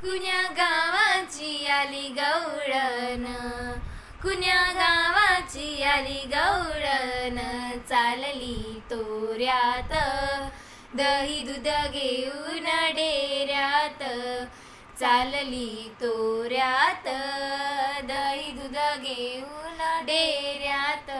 कुण्या गावाची आली गवळण, कुण्या गावाची आली गवळण, चालली तोऱ्यात दही दूध घेऊन डेऱ्यात, चालली तोऱ्यात दही दूध घेऊन डेऱ्यात.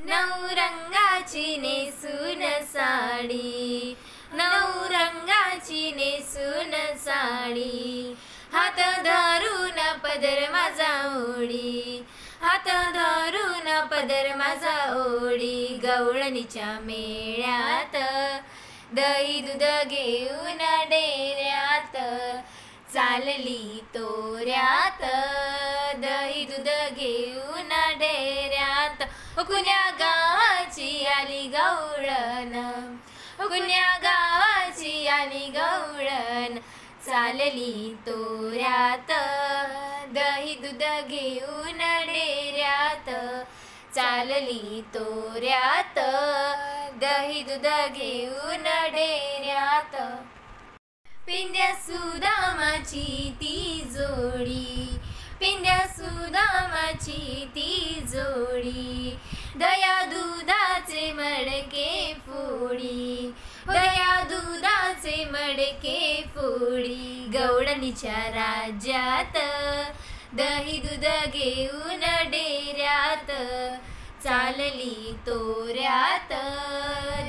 नऊ रंगाची नेसून साडी, नऊ रंगाची नेसून साडी, हात धरून पदर माझा ओढी, हात धरून पदर माझा ओढी, गवळणीच्या मेळ्यात दही दूध घेऊन डेऱ्यात, चालली तोऱ्यात दही दूध घेऊन डेऱ्यात. कुण्या गावाची आली गवळण, कुण्या गावाची आली गवळण, चालली तोऱ्यात दही दूध घेऊन डेऱ्यात, चालली तोऱ्यात दही दूध घेऊन डेऱ्यात. पिंद्या सुदामाची ती जोडी, पिंद्या सुदामाची ती जोडी, दया दुधाचे मडके फोडी, दया दुधाचे मडके फोडी, गवळणीच्या राज्यात दही दूध घेऊन डेऱ्यात, चालली तोऱ्यात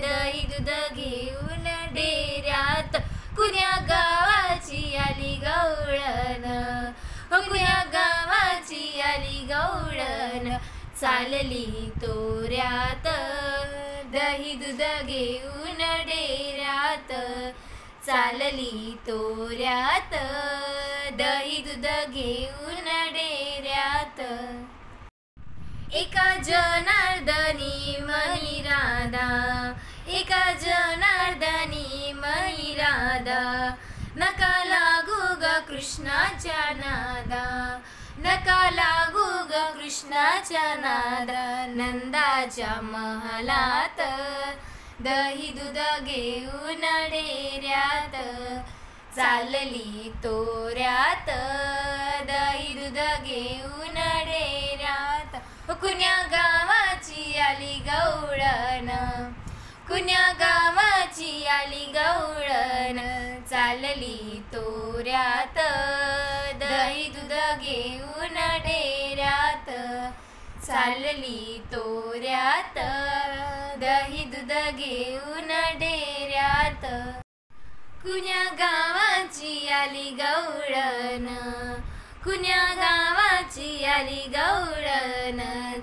दही दूध घेऊन डेऱ्यात. कुण्या गावाची आली गवळण, कुण्या गावाची आली गवळण, चालली तोऱ्यात दही दूध घेऊन डेऱ्यात, चालली तोऱ्यात दही दूध घेऊन डेऱ्यात. एका जनार्दनी मनी राधा, एका जनार्दनी मनी राधा, नका लागू ग कृष्णाच्या नादा, नका लागू ग कृष्णाच्या नादा, नंदाच्या महालात दही दूध घेऊन डेऱ्यात, चालली तोऱ्यात दही दूध घेऊन डेऱ्यात. कुण्या गावाची आली गवळण, कुण्या गावाची आली गवळण, चालली तोऱ्यात दही दूध घेऊन डेऱ्यात, चालली तोऱ्यात दही दूध घेऊन डेऱ्यात. कुण्या गावाची आली गवळण, कुण्या गावाची आली गवळण,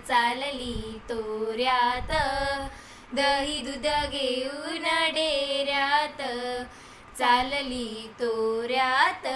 चालली तोऱ्यात दही दूध घेऊन डेऱ्यात, चालली तोऱ्यात